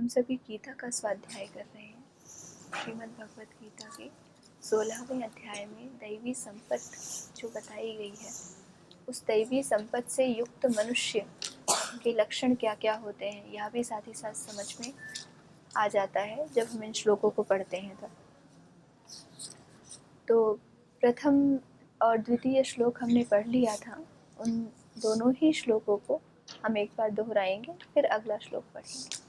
हम सभी गीता का स्वाध्याय कर रहे हैं। श्रीमद् भगवत गीता के 16वें अध्याय में दैवी संपत्ति जो बताई गई है, उस दैवी संपत्ति से युक्त मनुष्य के लक्षण क्या क्या होते हैं, यह भी साथ ही साथ समझ में आ जाता है जब हम इन श्लोकों को पढ़ते हैं तब। तो प्रथम और द्वितीय श्लोक हमने पढ़ लिया था, उन दोनों ही श्लोकों को हम एक बार दोहराएंगे, फिर अगला श्लोक पढ़ेंगे।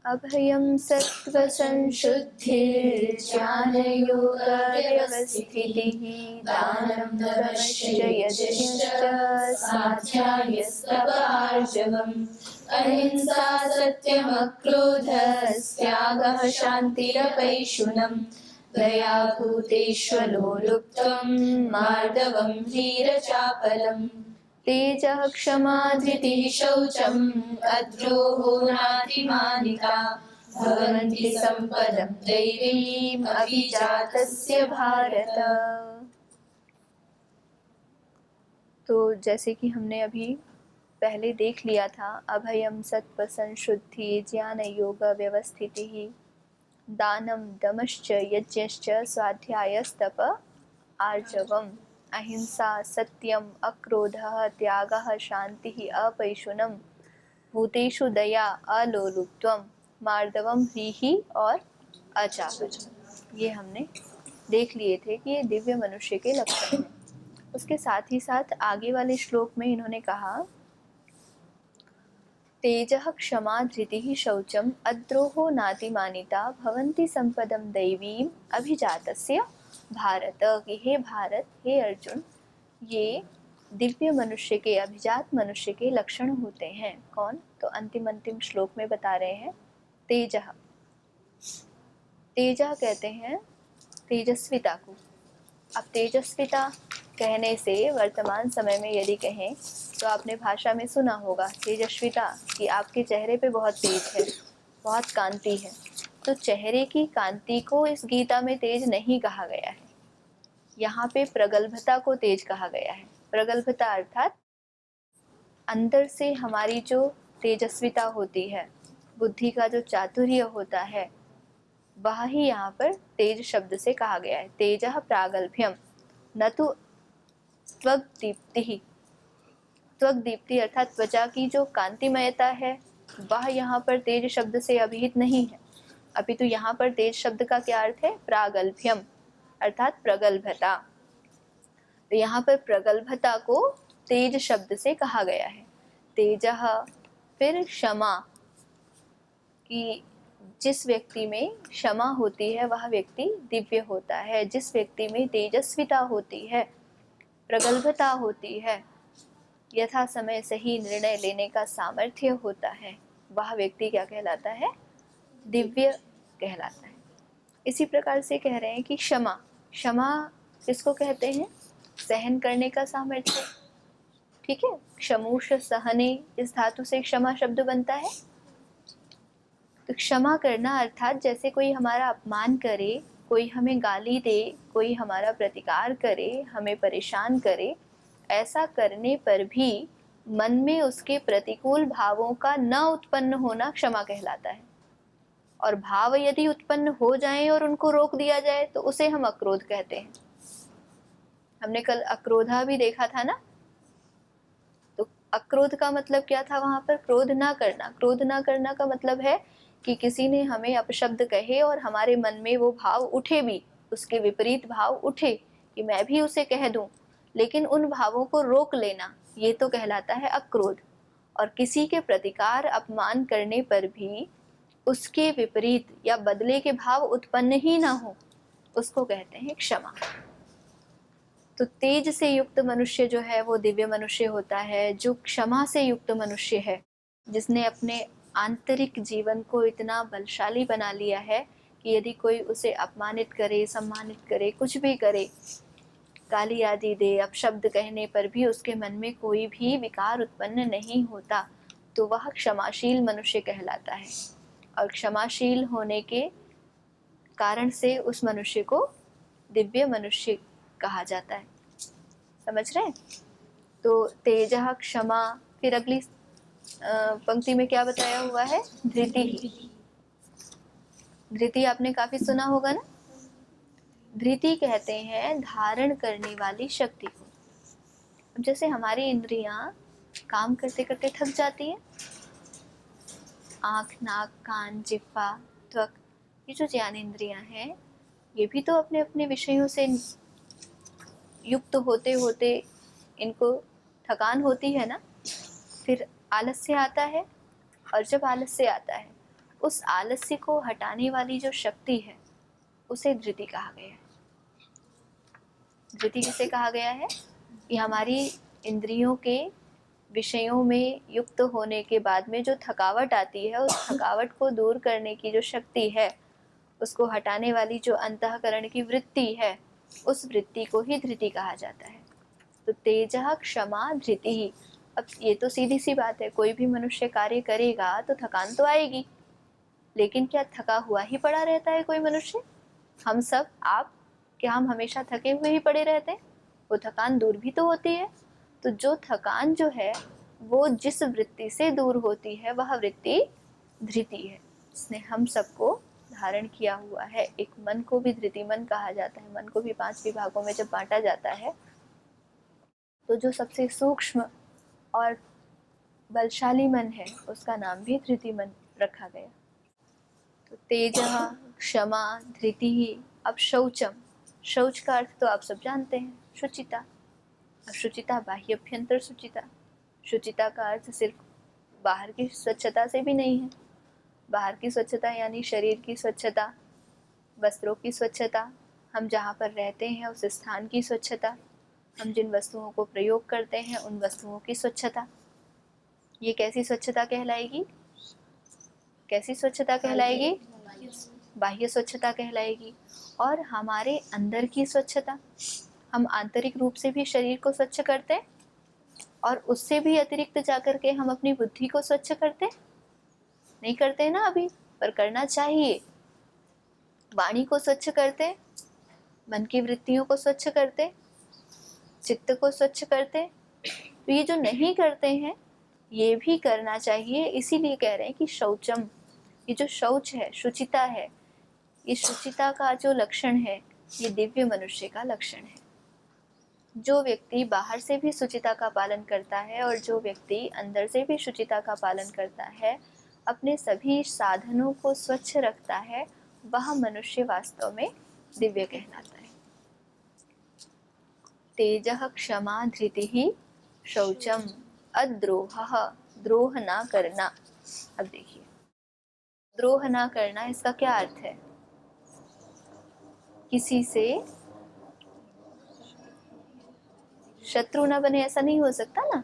अभयं सत्त्वसंशुद्धिर्ज्ञानयोगव्यवस्थितिः दानं दमश्च यज्ञश्च स्वाध्यायस्तप अहिंसा सत्यमक्रोधस्त्यागः शान्तिरपैशुनम् दया भूतेष्वलो लुप्त्वं मार्दवं ह्रीरचापलम् तेजः क्षमा धृतिः शौचम् अद्रोहो नातिमानिता भवन्ति सम्पदं दैवीम् अभिजातस्य भारत। तो जैसे कि हमने अभी पहले देख लिया था, अभयम सत्व संशुद्धि ज्ञान योग व्यवस्थितिः दानम दमश्च यज्ञश्च स्वाध्यायस्तप आर्जवम् अहिंसा सत्यम अक्रोधः त्यागः शांतिः अपैशुनम् भूतेषु दया अलोलुप्त्वम् मार्दवम ह्रीः और अचापलम्। ये हमने देख लिए थे कि ये दिव्य मनुष्य के लक्षण हैं। उसके साथ ही साथ आगे वाले श्लोक में इन्होंने कहा, तेजः क्षमा धृतिः शौचम अद्रोहो नातिमानिता भवन्ति संपदम दैवीम अभिजातस्य भारत। कि हे भारत, हे अर्जुन, ये दिव्य मनुष्य के, अभिजात मनुष्य के लक्षण होते हैं। कौन? तो अंतिम श्लोक में बता रहे हैं तेजः। तेजः कहते हैं तेजस्विता को। अब तेजस्विता कहने से वर्तमान समय में यदि कहें तो आपने भाषा में सुना होगा तेजस्विता, कि आपके चेहरे पे बहुत तेज है, बहुत कांति है। तो चेहरे की कांति को इस गीता में तेज नहीं कहा गया है, यहाँ पे प्रगल्भता को तेज कहा गया है। प्रगल्भता अर्थात अंदर से हमारी जो तेजस्विता होती है, बुद्धि का जो चातुर्य होता है, वह ही यहाँ पर तेज शब्द से कहा गया है। तेजः प्रागल्भ्यम न तो त्वग्दीप्ति। त्वग्दीप्ति अर्थात त्वचा की जो कांतिमयता है, वह यहाँ पर तेज शब्द से अभिहित नहीं है। अभी तो यहाँ पर तेज शब्द का क्या अर्थ है? प्रागल्भ्यम अर्थात प्रगल्भता। तो यहाँ पर प्रगल्भता को तेज शब्द से कहा गया है। तेजः, फिर क्षमा, कि जिस व्यक्ति में क्षमा होती है वह व्यक्ति दिव्य होता है। जिस व्यक्ति में तेजस्विता होती है, प्रगल्भता होती है, यथा समय सही निर्णय लेने का सामर्थ्य होता है, वह व्यक्ति क्या कहलाता है? दिव्य कहलाता है। इसी प्रकार से कह रहे हैं कि क्षमा, क्षमा किसको कहते हैं? सहन करने का सामर्थ्य। ठीक है, क्षमुष सहने, इस धातु से क्षमा शब्द बनता है। तो क्षमा करना अर्थात जैसे कोई हमारा अपमान करे, कोई हमें गाली दे, कोई हमारा प्रतिकार करे, हमें परेशान करे, ऐसा करने पर भी मन में उसके प्रतिकूल भावों का न उत्पन्न होना क्षमा कहलाता है। और भाव यदि उत्पन्न हो जाएं और उनको रोक दिया जाए तो उसे हम अक्रोध कहते हैं। हमने कल अक्रोधा भी देखा था ना। तो अक्रोध का मतलब क्या था? वहां पर क्रोध ना करना। क्रोध ना करना का मतलब है कि किसी ने हमें अपशब्द कहे और हमारे मन में वो भाव उठे भी, उसके विपरीत भाव उठे कि मैं भी उसे कह दूं, लेकिन उन भावों को रोक लेना, ये तो कहलाता है अक्रोध। और किसी के प्रतिकार अपमान करने पर भी उसके विपरीत या बदले के भाव उत्पन्न ही ना हो, उसको कहते हैं क्षमा। तो तेज से युक्त मनुष्य जो है वो दिव्य मनुष्य होता है। जो क्षमा से युक्त मनुष्य है, जिसने अपने आंतरिक जीवन को इतना बलशाली बना लिया है कि यदि कोई उसे अपमानित करे, सम्मानित करे, कुछ भी करे, गाली आदि दे, अपशब्द कहने पर भी उसके मन में कोई भी विकार उत्पन्न नहीं होता, तो वह क्षमाशील मनुष्य कहलाता है। और क्षमाशील होने के कारण से उस मनुष्य को दिव्य मनुष्य कहा जाता है। समझ रहे हैं? तो तेजः क्षमा, फिर अगली पंक्ति में क्या बताया हुआ है? धृति ही। धृति आपने काफी सुना होगा ना। धृति कहते हैं धारण करने वाली शक्ति को। अब जैसे हमारी इंद्रियां काम करते करते थक जाती है, आँख, नाक, कान, जिह्वा, त्वक, ये जो ज्ञानेंद्रियां हैं, ये भी तो अपने अपने विषयों से युक्त होते होते इनको थकान होती है ना, फिर आलस्य आता है। और जब आलस्य आता है, उस आलस्य को हटाने वाली जो शक्ति है उसे धृति कहा गया है। धृति किसे कहा गया है? कि हमारी इंद्रियों के विषयों में युक्त होने के बाद में जो थकावट आती है, उस थकावट को दूर करने की जो शक्ति है, उसको हटाने वाली जो अंतःकरण की वृत्ति है, उस वृत्ति को ही धृति कहा जाता है। तो तेजः क्षमा धृति ही। अब ये तो सीधी सी बात है, कोई भी मनुष्य कार्य करेगा तो थकान तो आएगी, लेकिन क्या थका हुआ ही पड़ा रहता है कोई मनुष्य? हम सब, आप, क्या हम हमेशा थके हुए ही पड़े रहते हैं? वो थकान दूर भी तो होती है। तो जो थकान जो है वो जिस वृत्ति से दूर होती है, वह वृत्ति धृति है। इसने हम सबको धारण किया हुआ है। एक मन को भी धृति मन कहा जाता है। मन को भी 5 विभागों में जब बांटा जाता है, तो जो सबसे सूक्ष्म और बलशाली मन है, उसका नाम भी धृति मन रखा गया। तो तेजः, क्षमा, धृति ही। अब शौचम, शौच का अर्थ तो आप सब जानते हैं, शुचिता। अब शुचिता बाह्यभ्यंतर शुचिता। शुचिता का अर्थ सिर्फ बाहर की स्वच्छता से भी नहीं है। बाहर की स्वच्छता यानी शरीर की स्वच्छता, वस्त्रों की स्वच्छता, हम जहाँ पर रहते हैं उस स्थान की स्वच्छता, हम जिन वस्तुओं को प्रयोग करते हैं उन वस्तुओं की स्वच्छता। ये कैसी स्वच्छता कहलाएगी? कैसी स्वच्छता कहलाएगी? बाह्य स्वच्छता कहलाएगी। और हमारे अंदर की स्वच्छता, हम आंतरिक रूप से भी शरीर को स्वच्छ करते, और उससे भी अतिरिक्त जाकर के हम अपनी बुद्धि को स्वच्छ करते नहीं करते ना अभी, पर करना चाहिए। वाणी को स्वच्छ करते, मन की वृत्तियों को स्वच्छ करते, चित्त को स्वच्छ करते। तो ये जो नहीं करते हैं, ये भी करना चाहिए। इसीलिए कह रहे हैं कि शौचम, ये जो शौच है, शुचिता है, ये शुचिता का जो लक्षण है, ये दिव्य मनुष्य का लक्षण है। जो व्यक्ति बाहर से भी शुचिता का पालन करता है और जो व्यक्ति अंदर से भी शुचिता का पालन करता है, अपने सभी साधनों को स्वच्छ रखता है, वह मनुष्य वास्तव में दिव्य कहलाता है। तेजः, क्षमा, धृतिः, शौचम, अद्रोहः, द्रोह ना करना। अब देखिए, द्रोह ना करना, इसका क्या अर्थ है? किसी से शत्रु ना बने, ऐसा नहीं हो सकता ना।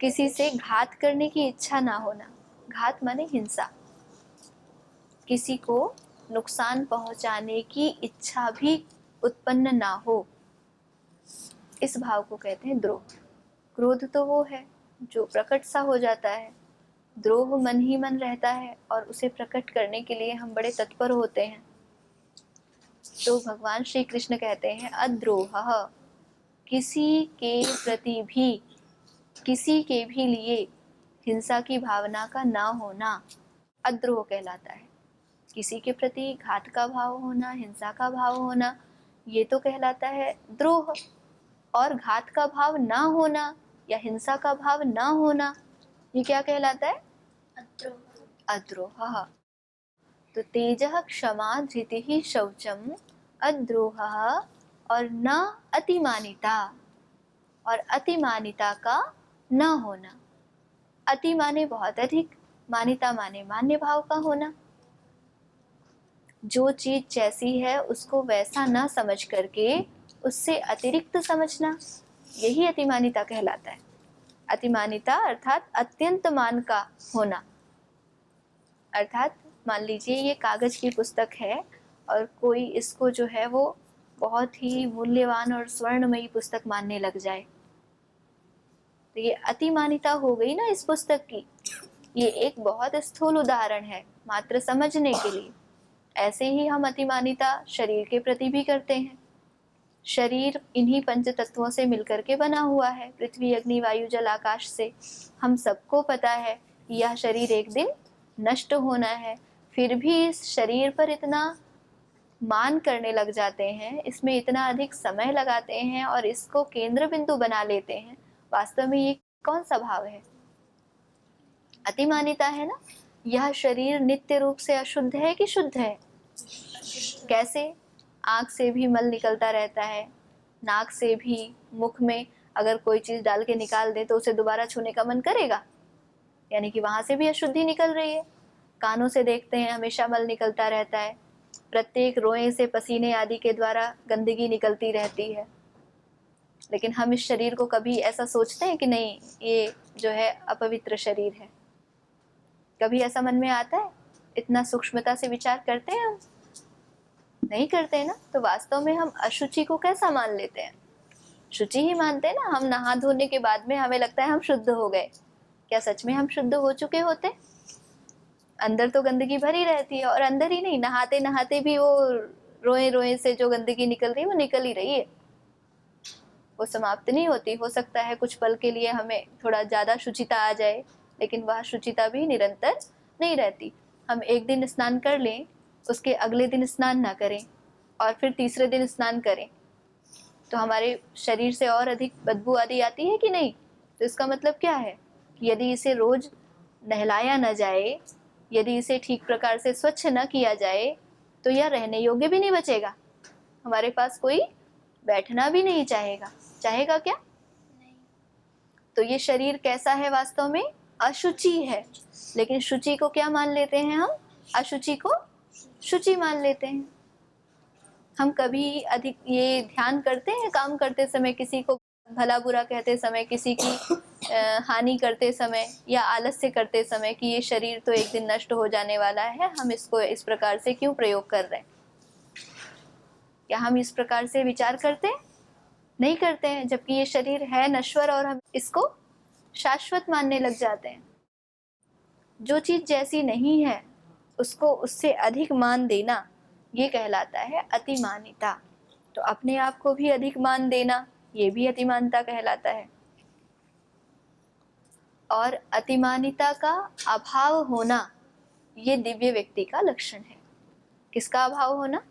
किसी से घात करने की इच्छा ना होना। घात माने हिंसा। किसी को नुकसान पहुंचाने की इच्छा भी उत्पन्न ना हो, इस भाव को कहते हैं द्रोह। क्रोध तो वो है जो प्रकट सा हो जाता है, द्रोह मन ही मन रहता है और उसे प्रकट करने के लिए हम बड़े तत्पर होते हैं। तो भगवान श्री कृष्ण कहते हैं अद्रोह, किसी के प्रति भी, किसी के भी लिए हिंसा की भावना का ना होना अद्रोह कहलाता है। किसी के प्रति घात का भाव होना, हिंसा का भाव होना, ये तो कहलाता है द्रोह। और घात का भाव ना होना या हिंसा का भाव ना होना, ये क्या कहलाता है? अद्रोह। तो तेजः, क्षमा, धृतिः, शौचम, अद्रोह और न अतिमानिता, और अतिमानिता का न होना। अति माने बहुत अधिक, मानिता माने मान्य भाव का होना। जो चीज जैसी है उसको वैसा ना समझ करके उससे अतिरिक्त समझना, यही अतिमानिता कहलाता है। अतिमानिता अर्थात अत्यंत मान का होना। अर्थात मान लीजिए ये कागज की पुस्तक है और कोई इसको जो है वो बहुत ही मूल्यवान और स्वर्णमयी पुस्तक मानने लग जाए, तो ये अतिमानिता हो गई ना इस पुस्तक की। ये एक बहुत स्थूल उदाहरण है मात्र समझने के लिए। ऐसे ही हम अतिमानिता शरीर के प्रति भी करते हैं। शरीर इन्हीं पंच तत्वों से मिलकर के बना हुआ है, पृथ्वी अग्नि वायु जल आकाश से। हम सबको पता है कि यह शरीर एक दिन नष्ट होना है, फिर भी इस शरीर पर इतना मान करने लग जाते हैं, इसमें इतना अधिक समय लगाते हैं और इसको केंद्र बिंदु बना लेते हैं। वास्तव में ये कौन सा भाव है? अतिमानिता है ना। यह शरीर नित्य रूप से अशुद्ध है कि शुद्ध है? कैसे? आँख से भी मल निकलता रहता है, नाक से भी, मुख में अगर कोई चीज डाल के निकाल दे तो उसे दोबारा छूने का मन करेगा, यानी कि वहां से भी अशुद्धि निकल रही है। कानों से देखते हैं, हमेशा मल निकलता रहता है, प्रत्येक रोए से पसीने आदि के द्वारा गंदगी निकलती रहती है। लेकिन हम इस शरीर को कभी ऐसा सोचते हैं कि नहीं, ये जो है अपवित्र शरीर है? कभी ऐसा मन में आता है? इतना सूक्ष्मता से विचार करते हैं हम? नहीं करते हैं ना। तो वास्तव में हम अशुचि को कैसा मान लेते हैं? शुचि ही मानते हैं ना। हम नहा धोने के बाद में हमें लगता है हम शुद्ध हो गए। क्या सच में हम शुद्ध हो चुके होते? अंदर तो गंदगी भरी रहती है, और अंदर ही नहीं, नहाते नहाते भी वो रोए रोए से जो गंदगी निकल रही है वो निकल ही रही है, वो समाप्त नहीं होती। हो सकता है कुछ पल के लिए हमें थोड़ा ज्यादा शुचिता आ जाए, लेकिन वह शुचिता भी निरंतर नहीं रहती। हम एक दिन स्नान कर लें, उसके अगले दिन स्नान ना करें और फिर तीसरे दिन स्नान करें, तो हमारे शरीर से और अधिक बदबू आदि आती है कि नहीं? तो इसका मतलब क्या है कि यदि इसे रोज नहलाया न जाए, यदि इसे ठीक प्रकार से स्वच्छ न किया जाए, तो यह रहने योग्य भी नहीं बचेगा। हमारे पास कोई बैठना भी नहीं चाहेगा। चाहेगा क्या? नहीं। तो ये शरीर कैसा है? वास्तव में अशुचि है। लेकिन शुचि को क्या मान लेते हैं हम? अशुचि को शुचि मान लेते हैं। हम कभी अधिक ये ध्यान करते हैं काम करते समय, किसी को भला बुरा कहते समय, किसी की हानि करते समय या आलस्य करते समय कि ये शरीर तो एक दिन नष्ट हो जाने वाला है, हम इसको इस प्रकार से क्यों प्रयोग कर रहे हैं? क्या हम इस प्रकार से विचार करते हैं? नहीं करते हैं, जबकि ये शरीर है नश्वर और हम इसको शाश्वत मानने लग जाते हैं। जो चीज जैसी नहीं है उसको उससे अधिक मान देना, ये कहलाता है अतिमानिता। तो अपने आप को भी अधिक मान देना, ये भी अतिमानिता कहलाता है। और अतिमानिता का अभाव होना, ये दिव्य व्यक्ति का लक्षण है। किसका अभाव होना?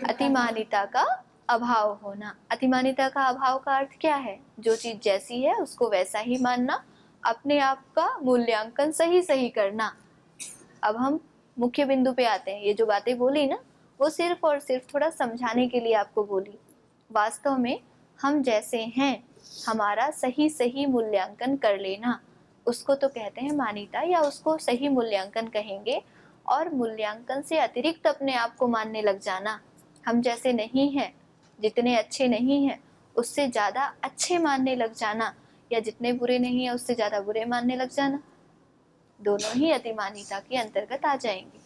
अतिमानिता का अभाव होना। अतिमानिता का अभाव का अर्थ क्या है? जो चीज जैसी है उसको वैसा ही मानना, अपने आप का मूल्यांकन सही सही करना। अब हम मुख्य बिंदु पे आते हैं। ये जो बातें बोली ना, वो सिर्फ और सिर्फ थोड़ा समझाने के लिए आपको बोली। वास्तव में हम जैसे हैं, हमारा सही सही मूल्यांकन कर लेना, उसको तो कहते हैं मान्यता, या उसको सही मूल्यांकन कहेंगे। और मूल्यांकन से अतिरिक्त अपने आप को मानने लग जाना, हम जैसे नहीं हैं, जितने अच्छे नहीं हैं उससे ज़्यादा अच्छे मानने लग जाना, या जितने बुरे नहीं हैं उससे ज़्यादा बुरे मानने लग जाना, दोनों ही अतिमानिता के अंतर्गत आ जाएंगे।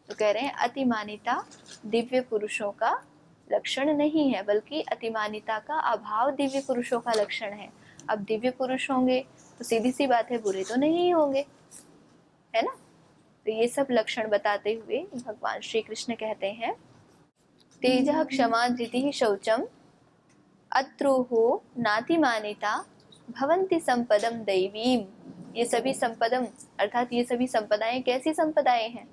तो कह रहे हैं अतिमानिता दिव्य पुरुषों का लक्षण नहीं है, बल्कि अतिमानिता का अभाव दिव्य पुरुषों का लक्षण है। अब दिव्य पुरुष होंगे तो सीधी सी बात है, बुरे तो नहीं होंगे, है ना। तो ये सब लक्षण बताते हुए भगवान श्री कृष्ण कहते हैं, तेजः क्षमा धृतिः शौचम अद्रोहो नातिमानिता भवन्ति संपदम दैवीम। ये सभी संपदम अर्थात ये सभी संपदाएं कैसी संपदाएं हैं?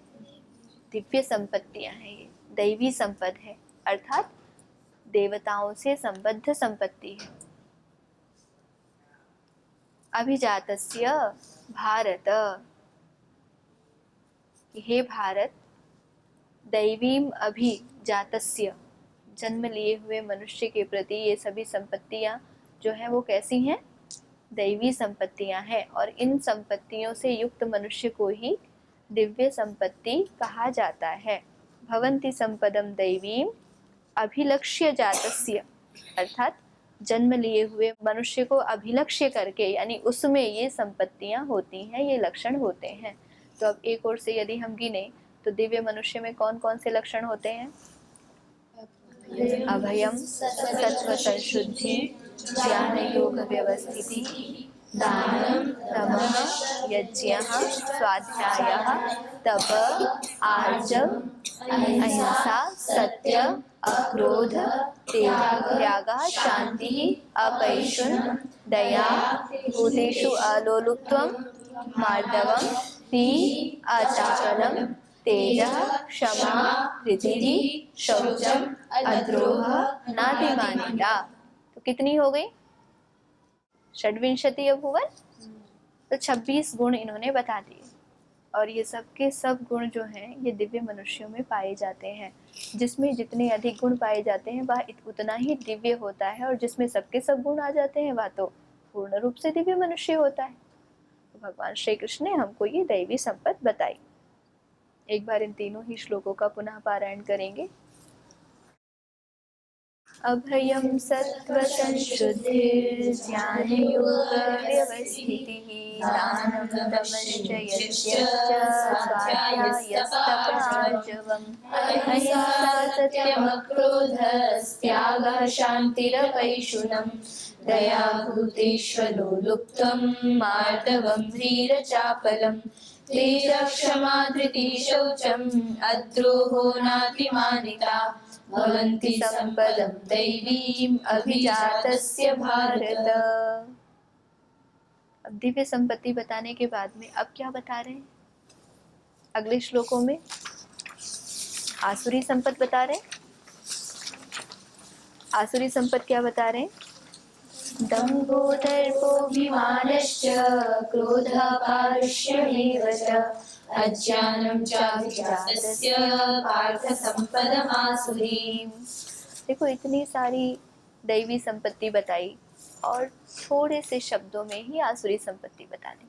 दिव्य संपत्तियां हैं। ये दैवी संपद है, अर्थात देवताओं से संबद्ध संपत्ति है। अभिजातस्य भारत, हे भारत, दैवीम अभिजातस्य, जन्म लिए हुए मनुष्य के प्रति ये सभी संपत्तियां जो है वो कैसी हैं? दैवी संपत्तियां हैं। और इन संपत्तियों से युक्त मनुष्य को ही दिव्य संपत्ति कहा जाता है। भवन्ति संपदम दैवीम अभिलक्ष्य जातस्य, अर्थात जन्म लिए हुए मनुष्य को अभिलक्ष्य करके, यानी उसमें ये संपत्तियां होती हैं, ये लक्षण होते हैं। तो अब एक ओर से यदि हम गिने तो दिव्य मनुष्य में कौन कौन से लक्षण होते हैं? अभयम, सत्व संशुद्धि, ज्ञान योग व्यवस्थिति, दानं दमः यज्ञः स्वाध्यायः तप आर्जव अहिंसा सत्य अक्रोध त्यागः शान्तिः अपैशुनः दया भूतेषु अलोलुप्त्वं मार्दवम् अचापलम् तेजः क्षमा धृतिः शौचम अद्रोह नातिमानिता। तो कितनी हो गई? षड्विंशति अभूवन। तो 26 गुण इन्होंने बता दिए और ये सब के सब गुण जो हैं ये दिव्य मनुष्यों में पाए जाते हैं। जिसमें जितने अधिक गुण पाए जाते हैं वह उतना ही दिव्य होता है और जिसमें सबके सब गुण आ जाते हैं वह तो पूर्ण रूप से दिव्य मनुष्य होता है। तो भगवान श्री कृष्ण ने हमको ये दैवी संपत्ति बताई। एक बार इन तीनों ही श्लोकों का पुनः पारायण करेंगे। अभयं सत्त्वसंशुद्धिर् ज्ञानयोगव्यवस्थितिः दानं दमश्च यज्ञश्च स्वाध्यायस्तपःआर्जवम् अहिंसा सत्यमक्रोधस्त्यागः शान्तिरपैशुनम् दया भूतेष्वलोलुप्त्वं मार्दवं ह्रीरचापलम् तेजः क्षमा धृतिः शौचम् अद्रोहो नातिमानिता भवन्ति सम्पदं दैवीम् अभिजातस्य भारत। अब दिव्य संपत्ति बताने के बाद में अब क्या बता रहे हैं? अगले श्लोकों में आसुरी संपत्ति बता रहे हैं। आसुरी संपत्ति क्या बता रहे हैं? दम्भो दर्पोऽभिमानश्च क्रोधः पारुष्यमेव च अज्ञानं चाभिजातस्य पार्थ सम्पदमासुरीम्। देखो इतनी सारी दैवी संपत्ति बताई और थोड़े से शब्दों में ही आसुरी संपत्ति बता दी।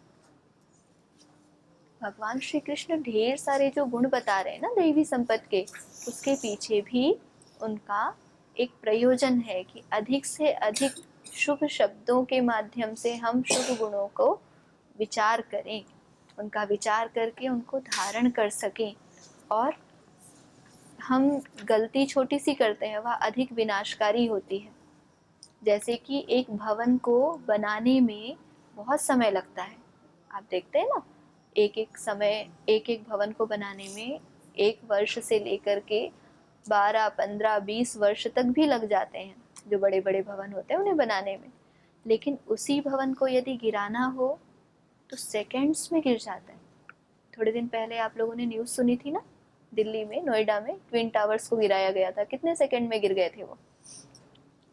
भगवान श्री कृष्ण ढेर सारे जो गुण बता रहे हैं ना दैवी संपत्ति के, उसके पीछे भी उनका एक प्रयोजन है कि अधिक से अधिक शुभ शब्दों के माध्यम से हम शुभ गुणों को विचार करें, उनका विचार करके उनको धारण कर सकें और हम गलती छोटी सी करते हैं वह अधिक विनाशकारी होती है। जैसे कि एक भवन को बनाने में बहुत समय लगता है। आप देखते हैं ना, एक भवन को बनाने में 1 वर्ष से लेकर के 12, 15, 20 वर्ष तक भी लग जाते हैं जो बड़े बड़े भवन होते हैं उन्हें बनाने में। लेकिन उसी भवन को यदि गिराना हो तो सेकंड्स में गिर जाता है। थोड़े दिन पहले आप लोगों ने न्यूज़ सुनी थी ना, दिल्ली में नोएडा में ट्विन टावर्स को गिराया गया था। कितने सेकंड में गिर गए थे वो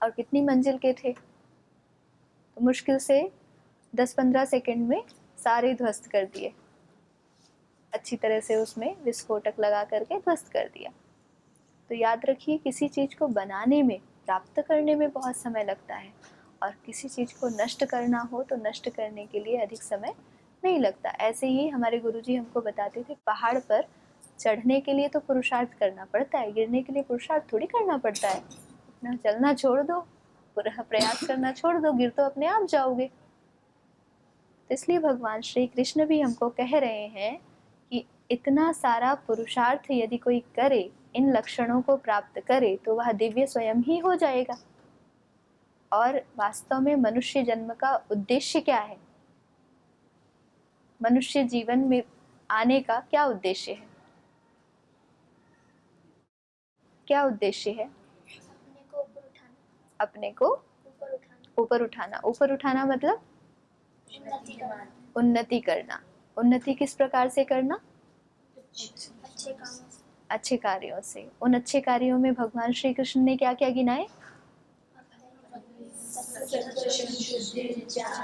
और कितनी मंजिल के थे? तो मुश्किल से 10-15 सेकंड में सारे ध्वस्त कर दिए, अच्छी तरह से उसमें विस्फोटक लगा करके ध्वस्त कर दिया। तो याद रखिए किसी चीज़ को बनाने में, प्राप्त करने में बहुत समय लगता है और किसी चीज़ को नष्ट करना हो तो नष्ट करने के लिए अधिक समय नहीं लगता। ऐसे ही हमारे गुरुजी हमको बताते थे पहाड़ पर चढ़ने के लिए तो पुरुषार्थ करना पड़ता है, गिरने के लिए पुरुषार्थ थोड़ी करना पड़ता है। अपना चलना छोड़ दो, प्रयास करना छोड़ दो, गिर तो अपने आप जाओगे। तो इसलिए भगवान श्री कृष्ण भी हमको कह रहे हैं कि इतना सारा पुरुषार्थ यदि कोई करे, इन लक्षणों को प्राप्त करे तो वह दिव्य स्वयं ही हो जाएगा। और वास्तव में मनुष्य जन्म का उद्देश्य क्या है? मनुष्य जीवन में आने का क्या उद्देश्य है? क्या उद्देश्य है? अपने को ऊपर उठाना। ऊपर उठाना मतलब उन्नति करना। उन्नति किस प्रकार से करना? अच्छे कार्यों से। उन अच्छे कार्यों में भगवान श्री कृष्ण ने क्या क्या गिनाए?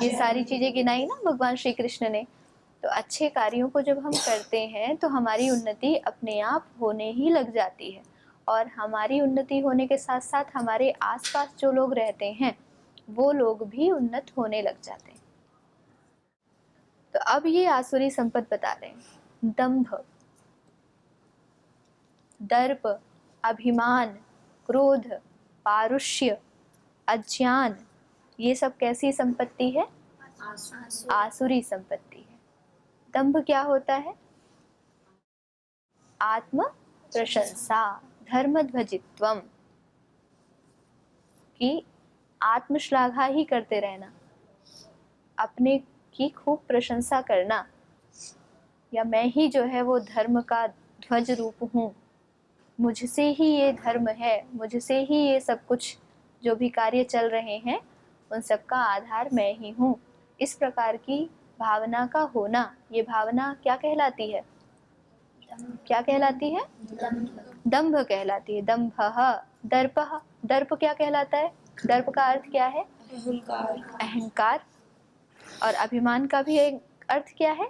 ये सारी चीजें गिनाई ना भगवान श्री कृष्ण ने। तो अच्छे कार्यों को जब हम करते हैं तो हमारी उन्नति अपने आप होने ही लग जाती है और हमारी उन्नति होने के साथ साथ हमारे आसपास जो लोग रहते हैं वो लोग भी उन्नत होने लग जाते हैं। तो अब ये आसुरी संपत्ति बता रहे हैं। दंभ, दर्प, अभिमान, क्रोध, पारुष्य, अज्ञान, ये सब कैसी संपत्ति है? आसुरी संपत्ति है। दंभ क्या होता है? आत्म प्रशंसा, धर्मध्वजित्वम, कि आत्मश्लाघा ही करते रहना, अपने की खूब प्रशंसा करना, या मैं ही जो है वो धर्म का ध्वज रूप हूँ, मुझसे ही ये धर्म है, मुझसे ही ये सब कुछ जो भी कार्य चल रहे हैं उन सब का आधार मैं ही हूँ, इस प्रकार की भावना का होना, ये भावना क्या कहलाती है? क्या कहलाती है? दंभ कहलाती है। दंभः, दर्पः, दर्प क्या कहलाता है? दर्प का अर्थ क्या है? अहंकार। और अभिमान का भी एक अर्थ क्या है?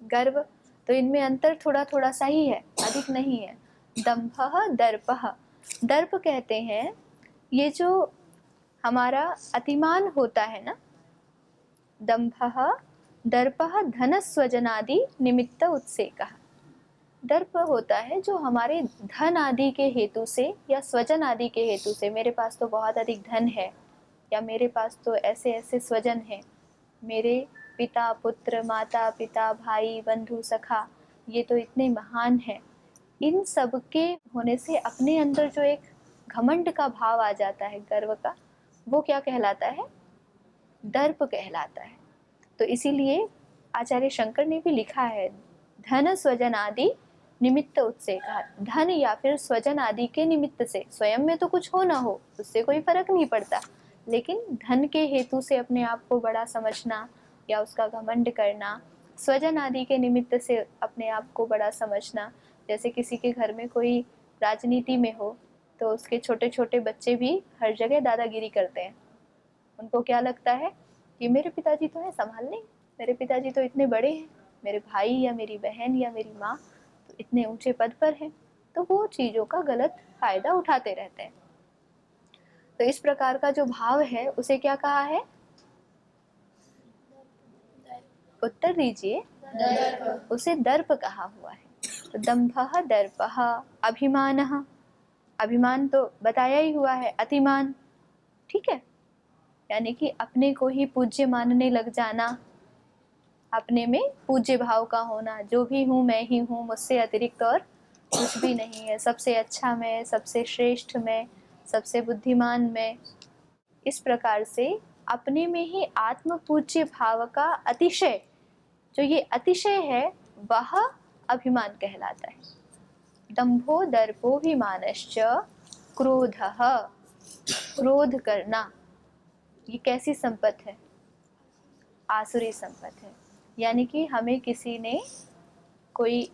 गर्व। तो इनमें अंतर थोड़ा थोड़ा सा ही है, अधिक नहीं है। दंभः दर्पः, दर्प कहते हैं ये जो हमारा अतिमान होता है ना, दंभः दर्पः धनस्वजनादि निमित्त उत्सेकः, दर्प होता है जो हमारे धन आदि के हेतु से या स्वजन आदि के हेतु से, मेरे पास तो बहुत अधिक धन है, या मेरे पास तो ऐसे ऐसे स्वजन हैं, मेरे पिता पुत्र माता पिता भाई बंधु सखा ये तो इतने महान हैं, इन सब के होने से अपने अंदर जो एक घमंड का भाव आ जाता है, गर्व का, वो क्या कहलाता है? दर्प कहलाता है। तो इसीलिए आचार्य शंकर ने भी लिखा है, धन स्वजन आदि निमित्त उत्सेकः, धन या फिर स्वजन आदि के निमित्त से, स्वयं में तो कुछ हो ना हो उससे कोई फर्क नहीं पड़ता, लेकिन धन के हेतु से अपने आप को बड़ा समझना या उसका घमंड करना, स्वजन आदि के निमित्त से अपने आप को बड़ा समझना, जैसे किसी के घर में कोई राजनीति में हो तो उसके छोटे छोटे बच्चे भी हर जगह दादागिरी करते हैं, उनको क्या लगता है कि मेरे पिताजी तो है संभाल लें, मेरे पिताजी तो इतने बड़े हैं, मेरे भाई या मेरी बहन या मेरी माँ तो इतने ऊंचे पद पर हैं, तो वो चीज़ों का गलत फायदा उठाते रहते हैं। तो इस प्रकार का जो भाव है उसे क्या कहा है? उत्तर दीजिए। उसे दर्प कहा हुआ है। तो दंभः दर्पः, अभिमानः, अभिमान तो बताया ही हुआ है, अतिमान, ठीक है, यानी कि अपने को ही पूज्य मानने लग जाना, अपने में पूज्य भाव का होना, जो भी हूँ मैं ही हूँ, मुझसे अतिरिक्त और कुछ भी नहीं है, सबसे अच्छा मैं, सबसे श्रेष्ठ मैं, सबसे बुद्धिमान मैं, इस प्रकार से अपने में ही आत्म पूज्य भाव का अतिशय, जो ये अतिशय है वह अभिमान कहलाता है। दंभो दर्पोभिमानश्च क्रोधः, क्रोध करना, ये कैसी संपत्ति है? आसुरी संपत्ति है। यानी कि हमें किसी ने कोई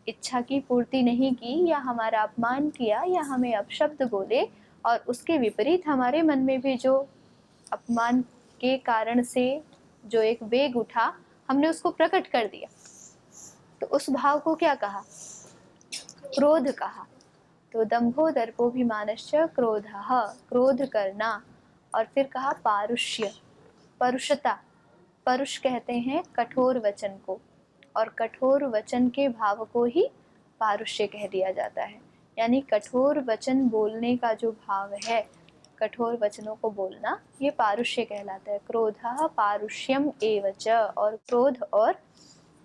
इच्छा की पूर्ति नहीं की या हमारा अपमान किया या हमें अपशब्द बोले और उसके विपरीत हमारे मन में भी जो अपमान के कारण से जो एक वेग उठा, हमने उसको प्रकट कर दिया, तो उस भाव को क्या कहा? क्रोध कहा। तो दंभो दर्पोभिमानश्च क्रोधः, क्रोध करना, और फिर कहा पारुष्य, परुषता, परुष कहते हैं कठोर वचन को, और कठोर वचन के भाव को ही पारुष्य कह दिया जाता है, यानी कठोर वचन बोलने का जो भाव है, कठोर वचनों को बोलना, ये पारुष्य कहलाता है। क्रोधः पारुष्यम एवच, और क्रोध और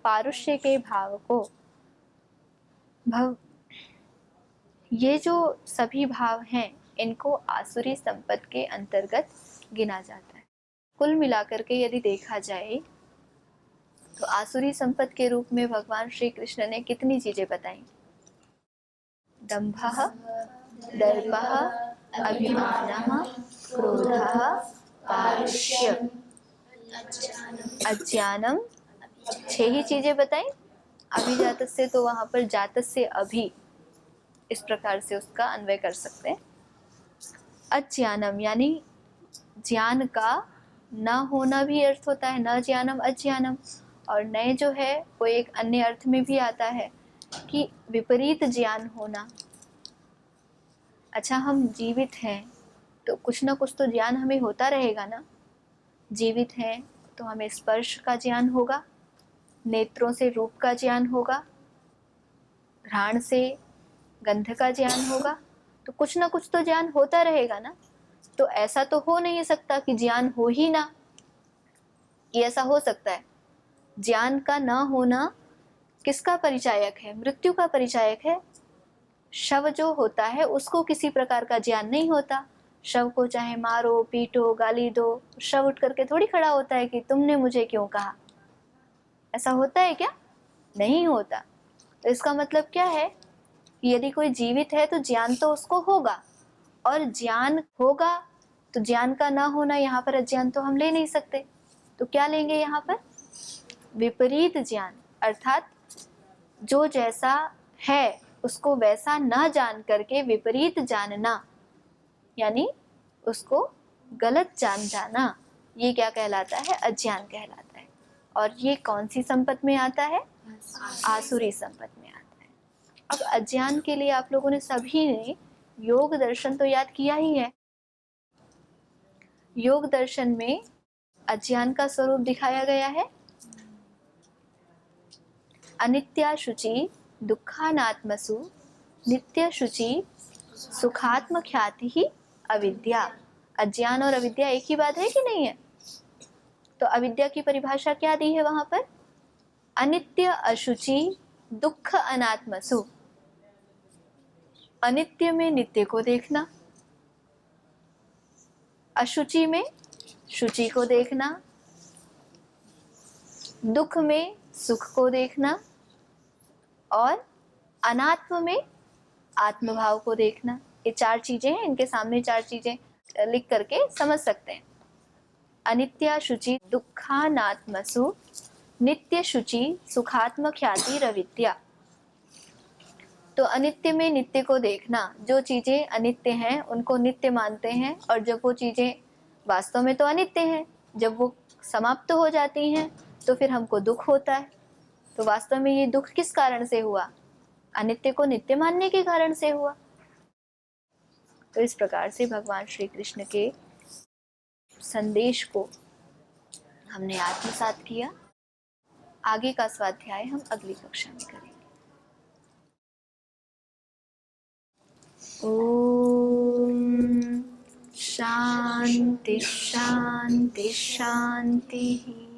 पारुष्य के भाव को ये जो सभी भाव हैं इनको आसुरी संपत्ति के अंतर्गत गिना जाता है। कुल मिलाकर के यदि देखा जाए तो आसुरी संपत्ति के रूप में भगवान श्री कृष्ण ने कितनी चीजें बताई? दंभः दर्पः अभिमानः क्रोधः पारुष्य अज्ञानम, 6 ही चीजें बताई। अभिजात से तो वहां पर जात से अभी, इस प्रकार से उसका अन्वय कर सकते हैं। अज्ञानम यानी ज्ञान का न होना भी अर्थ होता है, न ज्ञानम अज्ञानम, और नए जो है वो एक अन्य अर्थ में भी आता है कि विपरीत ज्ञान होना। अच्छा, हम जीवित हैं तो कुछ ना कुछ तो ज्ञान हमें होता रहेगा ना। जीवित हैं तो हमें स्पर्श का ज्ञान होगा, नेत्रों से रूप का ज्ञान होगा, घ्राण से गंध का ज्ञान होगा, तो कुछ ना कुछ तो ज्ञान होता रहेगा ना। तो ऐसा तो हो नहीं सकता कि ज्ञान हो ही ना, कि ऐसा हो सकता है? ज्ञान का ना होना किसका परिचायक है? मृत्यु का परिचायक है। शव जो होता है उसको किसी प्रकार का ज्ञान नहीं होता, शव को चाहे मारो, पीटो, गाली दो, शव उठ करके थोड़ी खड़ा होता है कि तुमने मुझे क्यों कहा। ऐसा होता है क्या? नहीं होता। तो इसका मतलब क्या है कि यदि कोई जीवित है तो ज्ञान तो उसको होगा, और ज्ञान होगा तो ज्ञान का ना होना, यहाँ पर अज्ञान तो हम ले नहीं सकते। तो क्या लेंगे यहाँ पर? विपरीत ज्ञान, अर्थात जो जैसा है उसको वैसा ना जान करके विपरीत जानना, यानी उसको गलत जान जाना, ये क्या कहलाता है? अज्ञान कहलाता है। और ये कौन सी संपत्ति में आता है? आसुरी संपत्ति में आता है। अब अज्ञान के लिए आप लोगों ने सभी ने योग दर्शन तो याद किया ही है। योग दर्शन में अज्ञान का स्वरूप दिखाया गया है अनित्या शुचि दुखानात्मसु नित्य शुचि सुखात्म ख्याति ही अविद्या। अज्ञान और अविद्या एक ही बात है कि नहीं है? तो अविद्या की परिभाषा क्या दी है वहां पर? अनित्य अशुचि दुख अनात्मसु। अनित्य में नित्य को देखना, अशुचि में शुचि को देखना, दुख में सुख को देखना, और अनात्म में आत्मभाव को देखना। ये चार चीजें हैं, इनके सामने चार चीजें लिख करके समझ सकते हैं। अनित्या शुचि दुखानात्मसु नित्य शुचि सुखात्म ख्याति रविद्या। तो अनित्य में नित्य को देखना, जो चीजें अनित्य हैं उनको नित्य मानते हैं, और जब वो चीजें वास्तव में तो अनित्य हैं, जब वो समाप्त हो जाती हैं तो फिर हमको दुख होता है। तो वास्तव में ये दुख किस कारण से हुआ? अनित्य को नित्य मानने के कारण से हुआ। तो इस प्रकार से भगवान श्री कृष्ण के संदेश को हमने आत्मसात किया। आगे का स्वाध्याय हम अगली कक्षा में करेंगे। ओम शांति शांति शांति।